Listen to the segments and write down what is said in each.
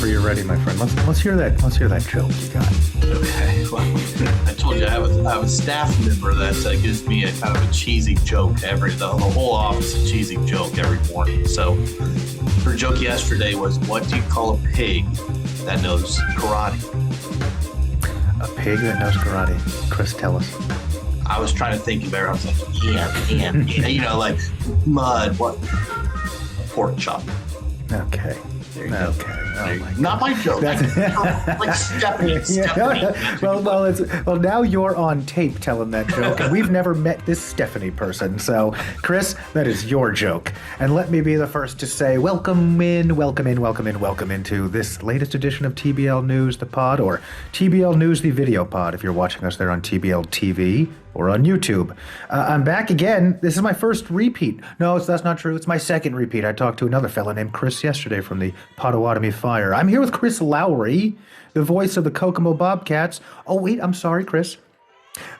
whenever you're ready, my friend. Let's hear that. Let's hear that joke you got. Okay. Well, I told you I have a staff member that gives me a kind of a cheesy joke the whole office a cheesy joke every morning. So her joke yesterday was, "What do you call a pig that knows karate?" A pig that knows karate. Chris, tell us. I was trying to think of it. I was like, yeah, like mud. What? Pork chop. Okay. There you go. Okay. Oh my Not my joke. Like Stephanie. Well, now you're on tape telling that joke, and we've never met this Stephanie person. So, Chris, that is your joke. And let me be the first to say, welcome into this latest edition of TBL News, the pod, or TBL News, the video pod, if you're watching us there on TBL TV or on YouTube. I'm back again. This is my first repeat. No, that's not true. It's my second repeat. I talked to another fella named Chris yesterday from the Potawatomi Fire. I'm here with Chris Lowry, the voice of the Kokomo BobKats. Oh, wait, I'm sorry, Chris.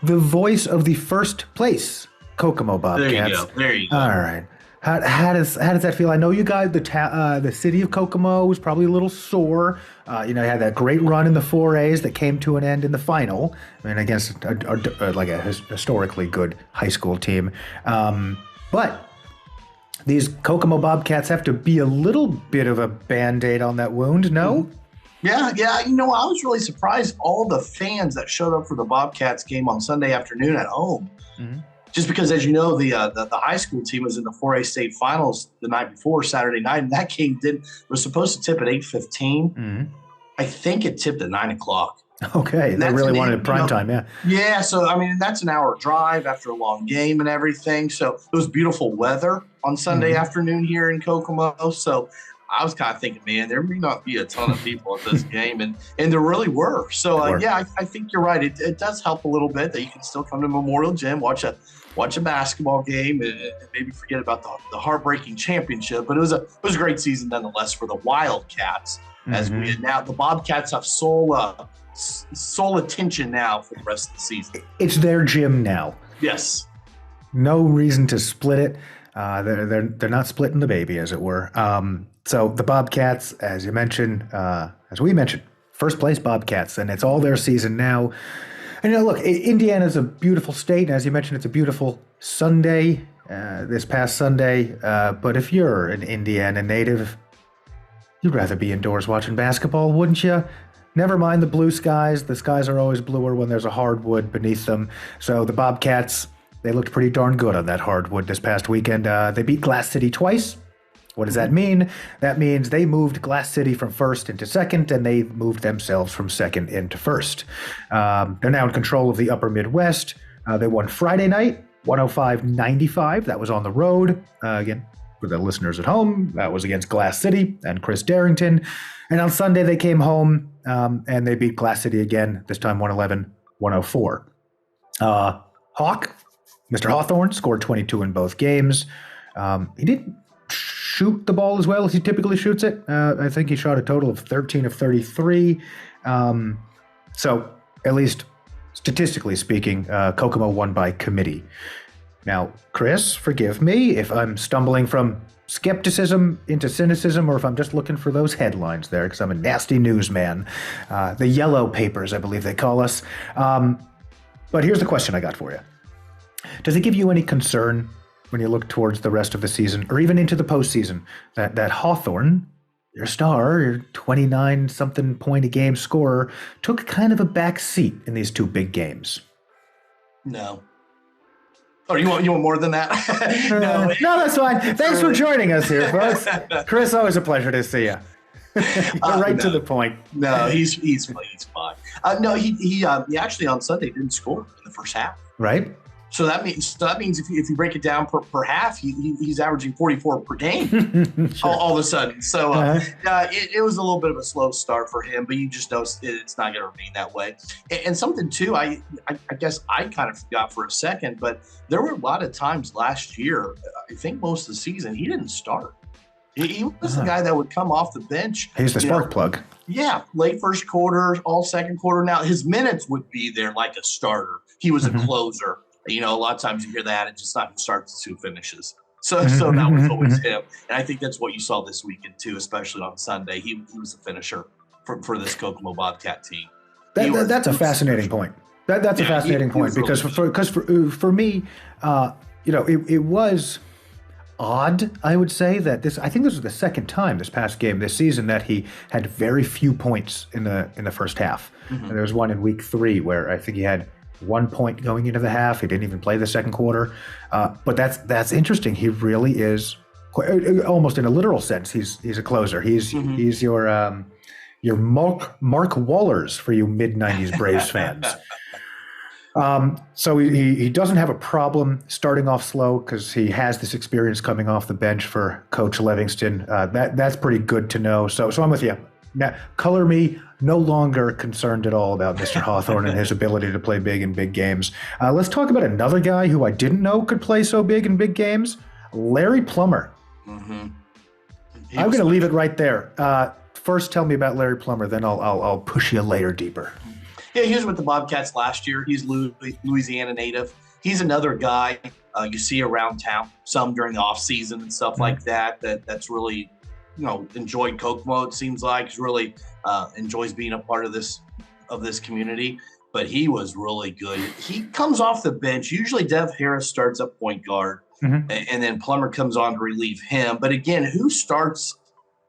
The voice of the first place Kokomo BobKats. There you go. All right. How does that feel? I know you guys, the city of Kokomo was probably a little sore. You had that great run in the 4As that came to an end in the final, against a historically good high school team. But these Kokomo BobKats have to be a little bit of a Band-Aid on that wound, no? Yeah. I was really surprised all the fans that showed up for the Bobcats game on Sunday afternoon at home. Mm-hmm. Just because, as you know, the high school team was in the 4A state finals the night before, Saturday night, and that game was supposed to tip at 8:15. Mm-hmm. I think it tipped at 9 o'clock. Okay, they really wanted prime time, yeah. Yeah, so, that's an hour drive after a long game and everything. So it was beautiful weather on Sunday afternoon here in Kokomo. So I was kind of thinking, man, there may not be a ton of people at this game, and there really were. So, I think you're right. It does help a little bit that you can still come to Memorial Gym, watch a basketball game, and maybe forget about the heartbreaking championship. But it was a great season nonetheless for the Wildcats. As the Bobcats have sole attention now for the rest of the season. It's their gym now. Yes. No reason to split it. They're not splitting the baby, as it were. So the Bobcats, as we mentioned, first place Bobcats, and it's all their season now. And look, Indiana's a beautiful state, and as you mentioned, it's a beautiful Sunday, this past Sunday. But if you're an Indiana native, you'd rather be indoors watching basketball, wouldn't you? Never mind the blue skies. The skies are always bluer when there's a hardwood beneath them. So the Bobcats, they looked pretty darn good on that hardwood this past weekend. They beat Glass City twice. What does that mean? That means they moved Glass City from first into second, and they moved themselves from second into first. They're now in control of the upper Midwest. They won Friday night, 105-95. That was on the road. Again, for the listeners at home, that was against Glass City and Chris Darrington. And on Sunday, they came home, and they beat Glass City again, this time 111-104. Hawk, Mr. Hawthorne, scored 22 in both games. He didn't shoot the ball as well as he typically shoots it. I think he shot a total of 13 of 33. So at least statistically speaking, Kokomo won by committee. Now, Chris, forgive me if I'm stumbling from skepticism into cynicism, or if I'm just looking for those headlines there, because I'm a nasty newsman. The yellow papers, I believe they call us. But here's the question I got for you. Does it give you any concern when you look towards the rest of the season, or even into the postseason, that Hawthorne, your star, your 29-something point a game scorer, took kind of a back seat in these two big games? No. Oh, you want more than that? No, that's fine. Thanks for joining us here, folks. Chris, always a pleasure to see you. Right to the point. No, he's fine. No, he actually on Sunday didn't score in the first half. Right. So that means if you break it down per half, he's averaging 44 per game sure. all of a sudden. So it was a little bit of a slow start for him, but you just know it's not going to remain that way. And something too, I guess I kind of forgot for a second, but there were a lot of times last year, I think most of the season, he didn't start. He was the guy that would come off the bench. He's the spark plug. Yeah, late first quarter, all second quarter. Now his minutes would be there like a starter. He was a closer. A lot of times you hear that, it's just not who starts, it's who finishes. So that was always him. And I think that's what you saw this weekend too, especially on Sunday. He was the finisher for this Kokomo Bobcat team. That's a fascinating point. That's a fascinating point because for me, it was odd, I would say, that I think this was the second time this past game this season that he had very few points in the first half. And there was one in week 3 where I think he had 1 point going into the half. He didn't even play the second quarter. But that's interesting. He really is almost in a literal sense. He's a closer. He's your Mark Wallers for you mid-90s Braves fans. So he doesn't have a problem starting off slow because he has this experience coming off the bench for Coach Livingston. That's pretty good to know. So I'm with you. Now, color me no longer concerned at all about Mr. Hawthorne and his ability to play big in big games. Let's talk about another guy who I didn't know could play so big in big games, Larry Plummer. I'm going to leave it right there. First, tell me about Larry Plummer, then I'll push you a layer deeper. Yeah, he was with the Bobcats last year. He's Louisiana native. He's another guy you see around town, some during the off season and stuff like that's really, enjoyed Kokomo. It seems like he's really enjoys being a part of this community. But he was really good. He comes off the bench. Usually, Dev Harris starts at point guard, and then Plummer comes on to relieve him. But again, who starts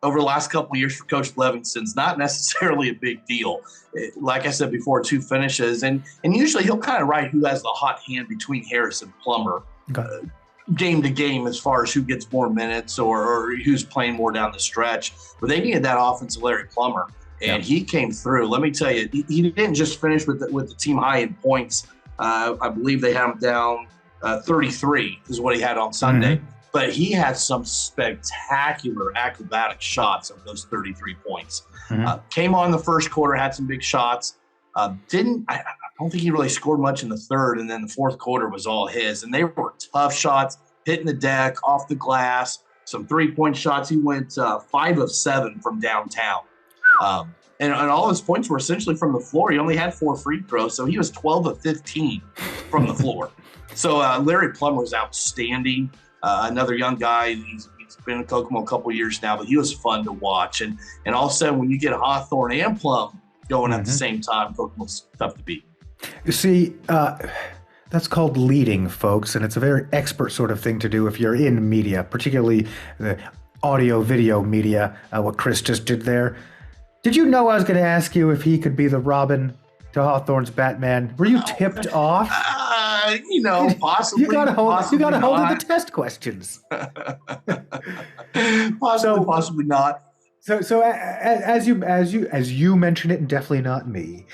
over the last couple of years for Coach Livingston's not necessarily a big deal. Like I said before, 2 finishes, and usually he'll kind of write who has the hot hand between Harris and Plummer. Game to game as far as who gets more minutes or who's playing more down the stretch. But they needed that offensive Larry Plummer, and he came through. Let me tell you, he didn't just finish with the team high in points. I believe they had him down 33 is what he had on Sunday. But he had some spectacular acrobatic shots of those 33 points. Came on the first quarter, had some big shots. I don't think he really scored much in the third, and then the fourth quarter was all his. And they were tough shots, hitting the deck, off the glass, some three-point shots. He went 5 of 7 from downtown. And all his points were essentially from the floor. He only had 4 free throws, so he was 12 of 15 from the floor. So Larry Plummer was outstanding. Another young guy. He's been in Kokomo a couple years now, but he was fun to watch. And all of a sudden, when you get Hawthorne and Plum going at the same time, Kokomo's tough to beat. You see, that's called leading, folks, and it's a very expert sort of thing to do if you're in media, particularly the audio, video media, what Chris just did there. Did you know I was going to ask you if he could be the Robin to Hawthorne's Batman? Were you tipped off? Possibly. You got to hold of the test questions. Possibly not. So as you mentioned it, and definitely not me,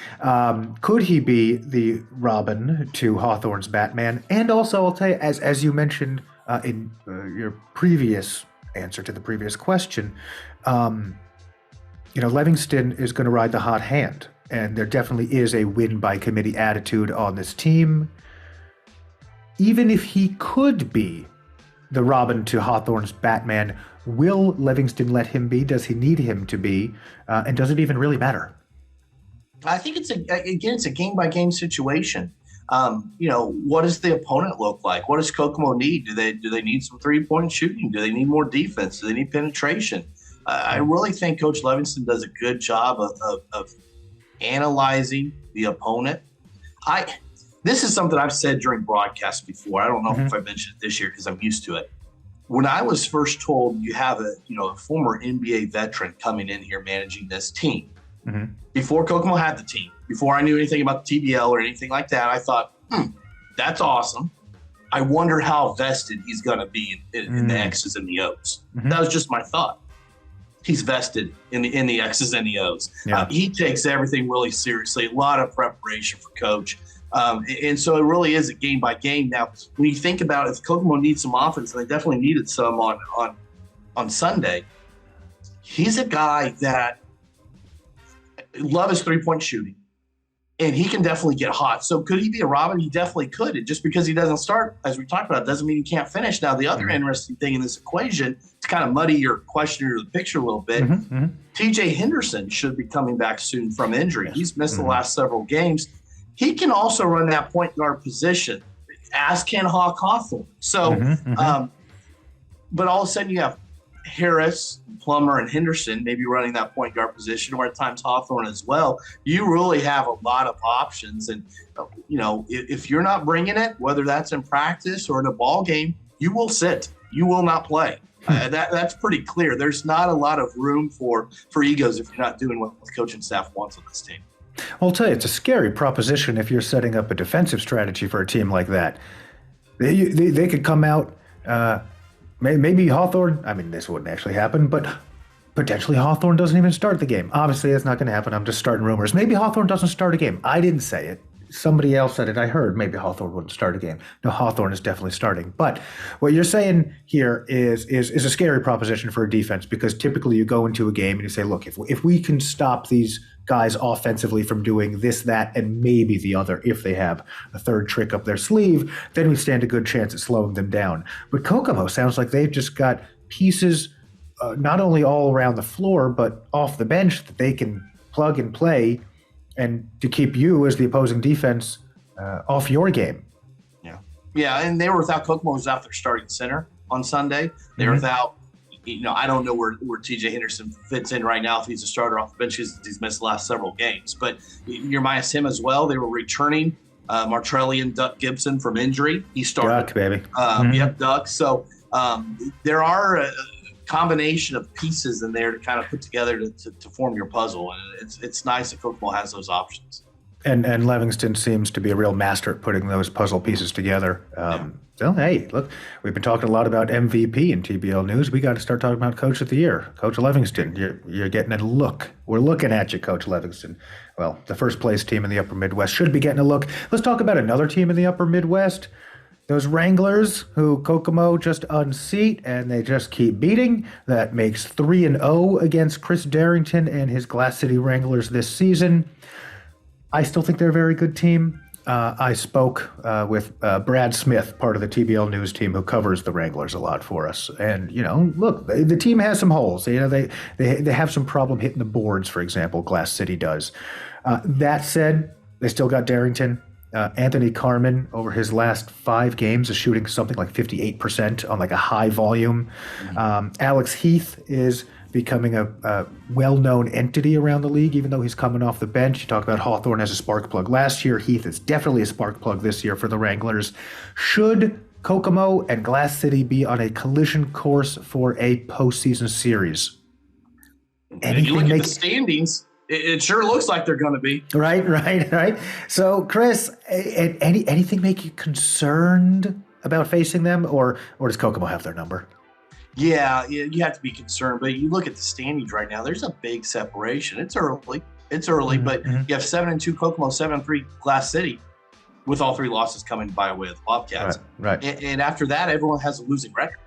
could he be the Robin to Hawthorne's Batman? And also, I'll tell you, as you mentioned in your previous answer to the previous question, Livingston is going to ride the hot hand, and there definitely is a win by committee attitude on this team. Even if he could be the Robin to Hawthorne's Batman, will Livingston let him be? Does he need him to be? And does it even really matter? I think it's a game-by-game situation. What does the opponent look like? What does Kokomo need? Do they need some three-point shooting? Do they need more defense? Do they need penetration? I really think Coach Livingston does a good job of analyzing the opponent. This is something I've said during broadcasts before. I don't know if I mentioned it this year because I'm used to it. When I was first told you have a former NBA veteran coming in here managing this team, before Kokomo had the team, before I knew anything about the TBL or anything like that, I thought, that's awesome. I wonder how vested he's going to be in the X's and the O's. That was just my thought. He's vested in the X's and the O's. Yeah. He takes everything really seriously. A lot of preparation for Coach. And so it really is a game by game. Now, when you think about it, if Kokomo needs some offense, and they definitely needed some on Sunday, he's a guy that loves his three-point shooting, and he can definitely get hot. So could he be a Robin? He definitely could. And just because he doesn't start, as we talked about, doesn't mean he can't finish. Now, the other interesting thing in this equation, to kind of muddy your question or the picture a little bit, TJ Henderson should be coming back soon from injury. He's missed the last several games. He can also run that point guard position, as can Hawthorne. So but all of a sudden you have Harris, Plummer, and Henderson maybe running that point guard position, or at times Hawthorne as well. You really have a lot of options. And, if you're not bringing it, whether that's in practice or in a ball game, you will sit. You will not play. That's pretty clear. There's not a lot of room for egos if you're not doing what the coaching staff wants on this team. I'll tell you, it's a scary proposition if you're setting up a defensive strategy for a team like that. They could come out, maybe Hawthorne, I mean, this wouldn't actually happen, but potentially Hawthorne doesn't even start the game. Obviously, that's not going to happen. I'm just starting rumors. Maybe Hawthorne doesn't start a game. I didn't say it. Somebody else said it. I heard maybe Hawthorne wouldn't start a game. No, Hawthorne is definitely starting. But what you're saying here is a scary proposition for a defense, because typically you go into a game and you say, look, if we can stop these guys offensively from doing this, that, and maybe the other, if they have a third trick up their sleeve, then we stand a good chance at slowing them down. But Kokomo sounds like they've just got pieces not only all around the floor, but off the bench that they can plug and play, and to keep you as the opposing defense off your game. Yeah, and they were without Kokomo, was out their starting center on Sunday. They were without, I don't know where TJ Henderson fits in right now if he's a starter off the bench. He's missed the last several games. But you're minus him as well. They were returning Martrelli and Duck Gibson from injury. He started. Duck, baby. Yep, Duck. So there are a combination of pieces in there to kind of put together to form your puzzle. And it's nice that Kokomo has those options. And Livingston seems to be a real master at putting those puzzle pieces together. So, hey, look, we've been talking a lot about MVP in TBL News. We got to start talking about Coach of the Year. Coach Livingston, you're getting a look. We're looking at you, Coach Livingston. Well, the first place team in the Upper Midwest should be getting a look. Let's talk about another team in the Upper Midwest. Those Wranglers, who Kokomo just unseat and they just keep beating. That makes 3-0 against Chris Darrington and his Glass City Wranglers this season. I still think they're a very good team. I spoke with Brad Smith, part of the TBL News team, who covers the Wranglers a lot for us. And, look, the team has some holes. They have some problem hitting the boards, for example, Glass City does. That said, they still got Darrington. Anthony Carmen, over his last 5 games, is shooting something like 58% on like a high volume. Alex Heath is becoming a well-known entity around the league, even though he's coming off the bench. You talk about Hawthorne as a spark plug last year. Heath is definitely a spark plug this year for the Wranglers. Should Kokomo and Glass City be on a collision course for a postseason series? And you look at the standings, it sure looks like they're going to be. Right. So, Chris, anything make you concerned about facing them, or does Kokomo have their number? Yeah, you have to be concerned, but you look at the standings right now, there's a big separation. It's early, but you have 7-2 Kokomo, 7-3 Glass City, with all 3 losses coming by way of the Bobcats. Right. And after that, everyone has a losing record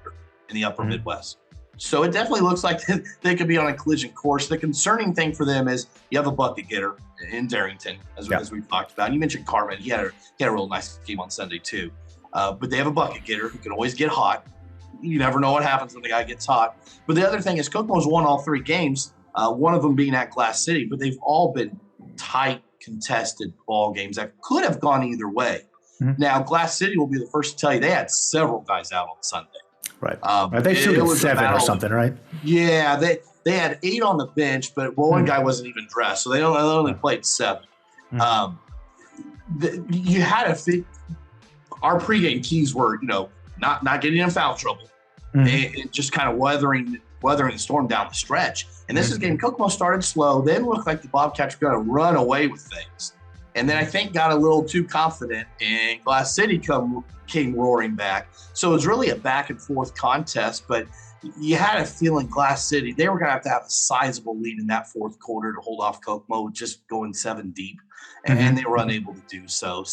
in the Upper Midwest. So it definitely looks like they could be on a collision course. The concerning thing for them is you have a bucket getter in Darrington, as we've talked about. You mentioned Carmen. He had a real nice game on Sunday too. But they have a bucket getter who can always get hot. You never know what happens when the guy gets hot. But the other thing is Kokomo's won all 3 games, one of them being at Glass City, but they've all been tight, contested ball games that could have gone either way. Now, Glass City will be the first to tell you they had several guys out on Sunday. Right. They shooting 7 or something, right? Yeah, they had 8 on the bench, but one guy wasn't even dressed, so they only played 7. You had to think our pregame keys were, not getting in foul trouble, and just kind of weathering the storm down the stretch. And this is a game Kokomo started slow, then looked like the Bobcats were going to run away with things. And then I think got a little too confident, and Glass City came roaring back. So it was really a back and forth contest, but you had a feeling Glass City, they were going to have a sizable lead in that fourth quarter to hold off Kokomo, just going 7 deep, and they were unable to do so.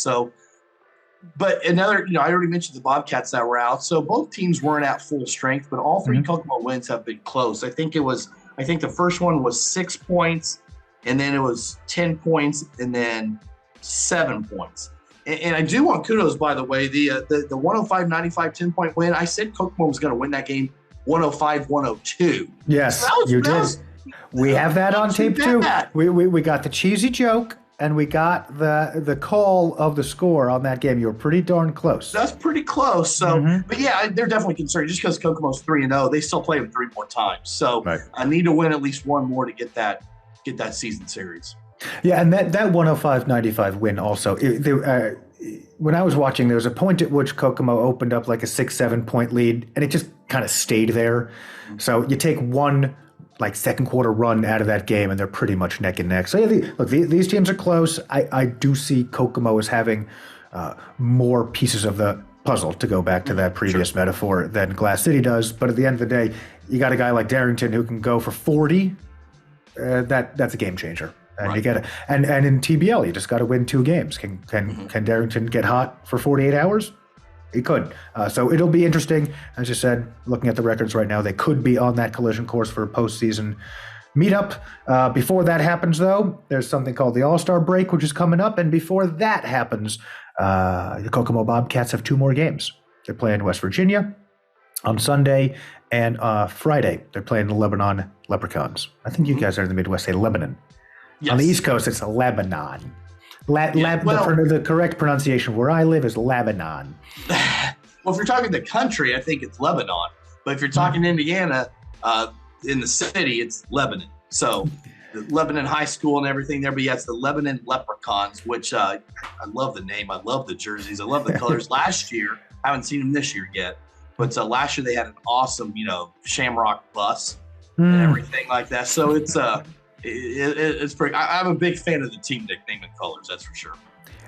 But another, I already mentioned the Bobcats that were out. So both teams weren't at full strength, but all 3 Kokomo wins have been close. I think the first one was 6 points, and then it was 10 points, and then 7 points. And I do want kudos, by the way, the 105-95 10-point win. I said Kokomo was going to win that game 105-102. Yes, you did. We have that on tape too. We got the cheesy joke and we got the call of the score on that game. You were pretty darn close. That's pretty close. So, but yeah, they're definitely concerned. Just because Kokomo's 3-0, they still play them 3 more times. So I need to win at least one more to get that season series. Yeah, and that 105-95 win also. When I was watching, there was a point at which Kokomo opened up like a 6-7 point lead, and it just kind of stayed there. So you take one second quarter run out of that game, and they're pretty much neck and neck. So yeah, these teams are close. I do see Kokomo as having more pieces of the puzzle, to go back to that previous metaphor, than Glass City does. But at the end of the day, you got a guy like Darrington who can go for 40. That's a game changer. And you get and in TBL, you just got to win 2 games. Can Darrington get hot for 48 hours? He could. So it'll be interesting. As you said, looking at the records right now, they could be on that collision course for a postseason meetup. Before that happens, though, there's something called the All-Star break, which is coming up. And before that happens, the Kokomo BobKats have 2 more games. They're playing West Virginia on Sunday, and Friday they're playing the Lebanon Leprechauns. I think you guys are in the Midwest, say Lebanon. Yes. On the East Coast, it's Lebanon. The correct pronunciation where I live is Lebanon. Well, if you're talking the country, I think it's Lebanon. But if you're talking Indiana, in the city, it's Lebanon. So the Lebanon High School and everything there. But yeah, it's the Lebanon Leprechauns, which I love the name. I love the jerseys. I love the colors. Last year, I haven't seen them this year yet. But last year they had an awesome, shamrock bus and everything like that. So it's pretty. I'm a big fan of the team nickname and colors. That's for sure.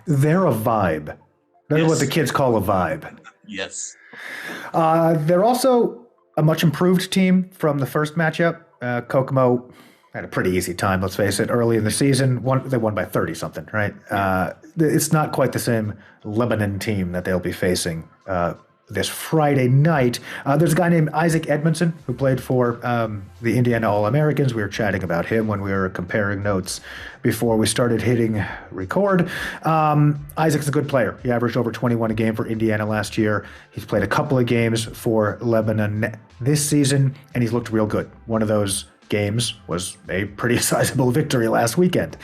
They're a vibe. They're what the kids call a vibe. Yes. They're also a much improved team from the first matchup. Kokomo had a pretty easy time, let's face it, early in the season. They won by 30-something, right? It's not quite the same Lebanon team that they'll be facing this Friday night. There's a guy named Isaac Edmondson who played for the Indiana All-Americans. We were chatting about him when we were comparing notes before we started hitting record. Isaac's a good player. He averaged over 21 a game for Indiana last year. He's played a couple of games for Lebanon this season, and he's looked real good. One of those games was a pretty sizable victory last weekend.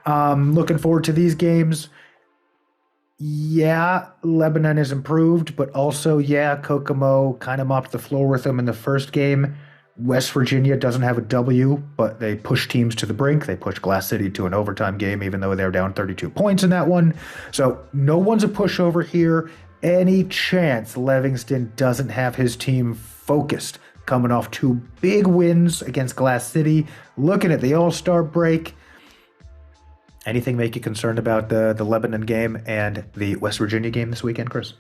Looking forward to these games. Yeah, Lebanon is improved, but also, Kokomo kind of mopped the floor with them in the first game. West Virginia doesn't have a W, but they push teams to the brink. They pushed Glass City to an overtime game, even though they're down 32 points in that one. So no one's a pushover here. Any chance Livingston doesn't have his team focused, coming off 2 big wins against Glass City, looking at the All-Star break. Anything make you concerned about the Lebanon game and the West Virginia game this weekend, Chris?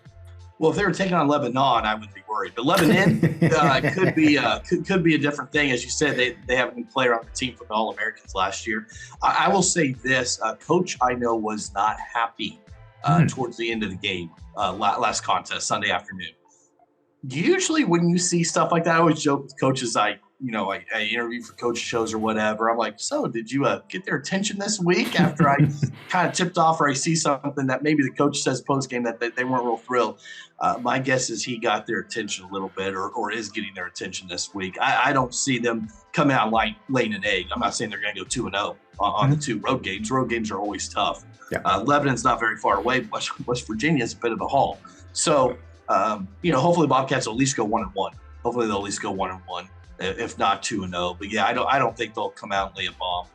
Well, if they were taking on Lebanon, I would be worried. But Lebanon could be a different thing. As you said, they have a new player on the team from the All-Americans last year. I will say this. Coach, I know, was not happy towards the end of the game, last contest, Sunday afternoon. Usually when you see stuff like that, I always joke with coaches I interview for coach shows or whatever. I'm like, so did you get their attention this week after I kind of tipped off, or I see something that maybe the coach says post game that they weren't real thrilled? My guess is he got their attention a little bit, or is getting their attention this week. I don't see them coming out laying an egg. I'm not saying they're going to go 2-0 on the 2 road games. Road games are always tough. Yeah. Lebanon's not very far away. West Virginia is a bit of a haul. So, hopefully Bobcats will at least go 1-1. Hopefully they'll at least go 1-1. If not 2-0, but yeah, I don't think they'll come out and lay a bomb.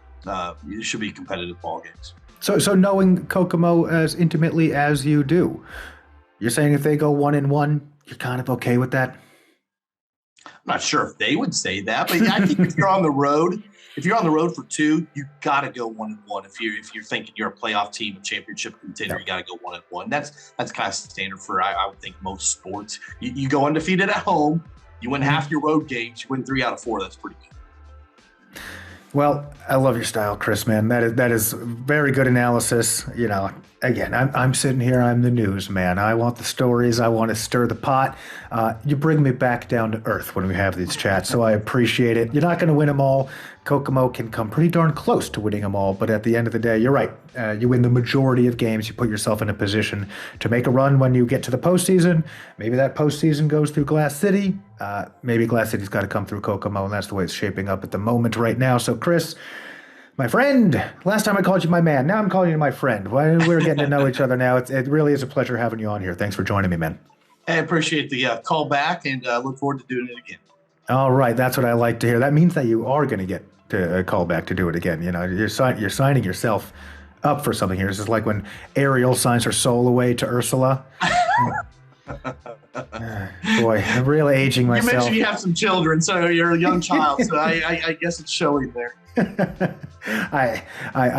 It should be competitive ball games. So knowing Kokomo as intimately as you do, you're saying if they go 1-1, you're kind of okay with that? I'm not sure if they would say that, but I think if you're on the road for 2, you got to go 1-1. If you're thinking you're a playoff team, a championship contender, you got to go 1-1. That's kind of standard for I would think most sports. You go undefeated at home. You win half your road games. You win 3 out of 4. That's pretty good. Well, I love your style, Chris, man. That is very good analysis. Again, I'm sitting here. I'm the news man. I want the stories. I want to stir the pot. You bring me back down to earth when we have these chats, so I appreciate it. You're not going to win them all. Kokomo can come pretty darn close to winning them all, but at the end of the day, you're right. You win the majority of games. You put yourself in a position to make a run when you get to the postseason. Maybe that postseason goes through Glass City. Maybe Glass City's got to come through Kokomo, and that's the way it's shaping up at the moment right now. So, Chris, My friend. Last time I called you my man. Now I'm calling you my friend. We're getting to know each other now. It really is a pleasure having you on here. Thanks for joining me, man. I appreciate the call back and look forward to doing it again. All right, that's what I like to hear. That means that you are going to get to call back to do it again. You know, you're signing yourself up for something here. This is like when Ariel signs her soul away to Ursula. Boy, I'm really aging myself. You mentioned you have some children, so you're a young child, so I guess it's showing there. I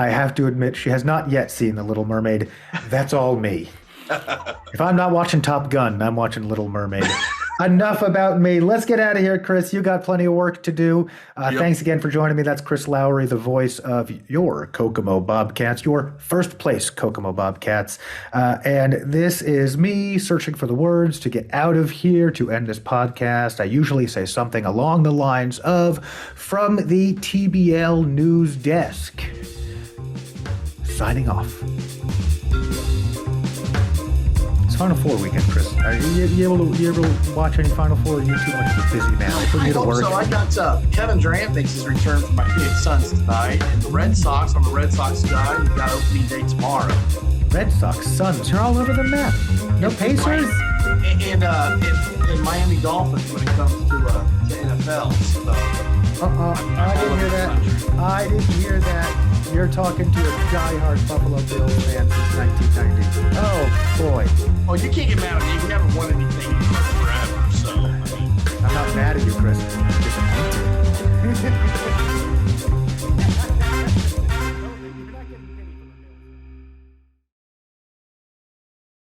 have to admit, she has not yet seen The Little Mermaid. That's all me. If I'm not watching Top Gun, I'm watching Little Mermaid. Enough about me. Let's get out of here, Chris. You got plenty of work to do. Thanks again for joining me. That's Chris Lowry, the voice of your Kokomo BobKats, your first place Kokomo BobKats. And this is me searching for the words to get out of here to end this podcast. I usually say something along the lines of, from the TBL News Desk. Signing off. Final Four weekend, Chris. Are you able to watch any Final Four? Or are you too much of a busy man? I hope so. I got Kevin Durant makes his return for my Phoenix Suns tonight, and the Red Sox. I'm a Red Sox guy. We've got opening day tomorrow. Red Sox, Suns. You're all over the map. No Pacers. And Miami Dolphins when it comes to NFL. So, I didn't hear that. I didn't hear that. You're talking to a diehard Buffalo Bills fan since 1990. Oh, boy. Oh, you can't get mad at me. We haven't won anything forever, so. I'm not mad at you, Chris.